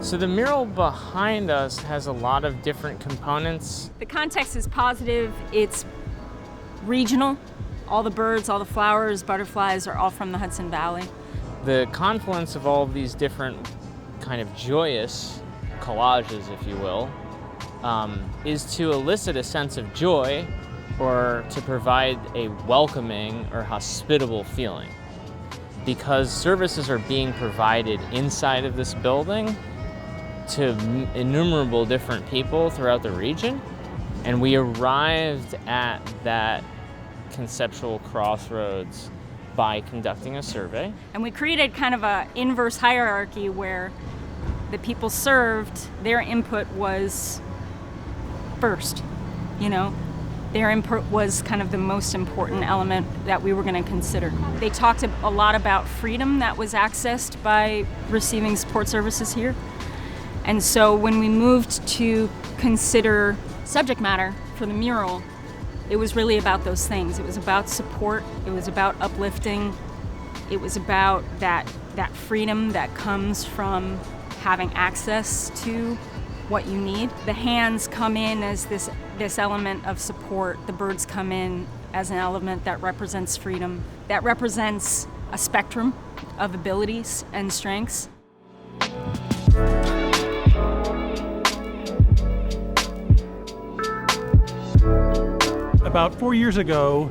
So the mural behind us has a lot of different components. The context is positive, it's regional. All the birds, all the flowers, butterflies are all from the Hudson Valley. The confluence of all of these different kind of joyous collages, if you will, is to elicit a sense of joy or to provide a welcoming or hospitable feeling. Because services are being provided inside of this building to innumerable different people throughout the region, and we arrived at that conceptual crossroads by conducting a survey. And we created kind of an inverse hierarchy where the people served, their input was first, Their input was kind of the most important element that we were going to consider. They talked a lot about freedom that was accessed by receiving support services here. And so when we moved to consider subject matter for the mural, it was really about those things. It was about support, it was about uplifting, it was about that freedom that comes from having access to what you need. The hands come in as this element of support. The birds come in as an element that represents freedom, that represents a spectrum of abilities and strengths. About 4 years ago,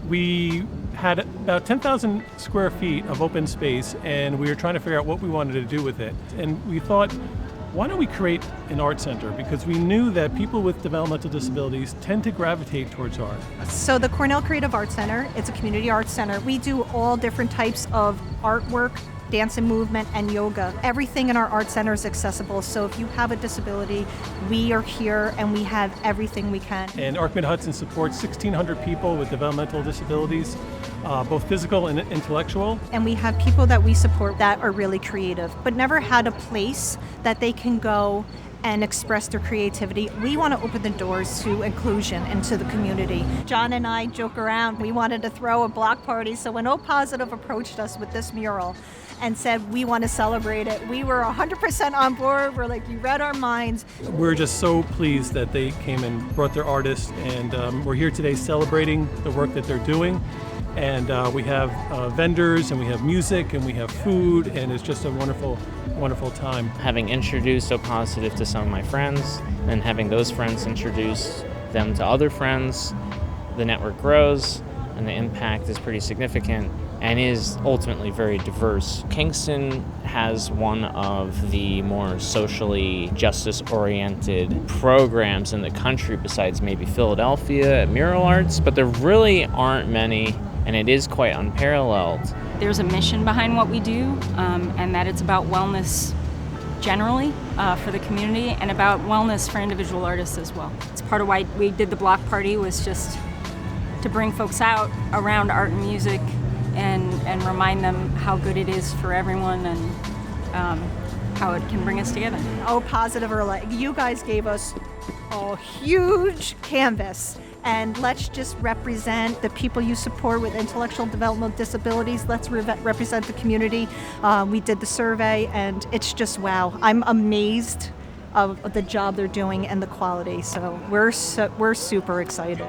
we had about 10,000 square feet of open space, and we were trying to figure out what we wanted to do with it. And we thought, why don't we create an art center? Because we knew that people with developmental disabilities tend to gravitate towards art. So the Cornell Creative Arts Center, it's a community arts center. We do all different types of artwork, dance and movement, and yoga. Everything in our art center is accessible. So if you have a disability, we are here and we have everything we can. And ARC Mid-Hudson supports 1,600 people with developmental disabilities, both physical and intellectual. And we have people that we support that are really creative, but never had a place that they can go and express their creativity. We want to open the doors to inclusion into the community. John and I joke around, we wanted to throw a block party, so when O Positive approached us with this mural and said we want to celebrate it, we were 100% on board. We're like, you read our minds. We're just so pleased that they came and brought their artists, and we're here today celebrating the work that they're doing. And we have vendors, and we have music, and we have food, and it's just a wonderful, wonderful time. Having introduced O Positive to some of my friends, and having those friends introduce them to other friends, the network grows, and the impact is pretty significant and is ultimately very diverse. Kingston has one of the more socially justice-oriented programs in the country besides maybe Philadelphia at Mural Arts, but there really aren't many, and it is quite unparalleled. There's a mission behind what we do, and that it's about wellness generally for the community and about wellness for individual artists as well. It's part of why we did the block party, was just to bring folks out around art and music and remind them how good it is for everyone and how it can bring us together. O Positive are like, you guys gave us a huge canvas, and let's just represent the people you support with intellectual developmental disabilities. Let's represent the community. We did the survey, and it's just wow. I'm amazed of the job they're doing and the quality. So we're super excited.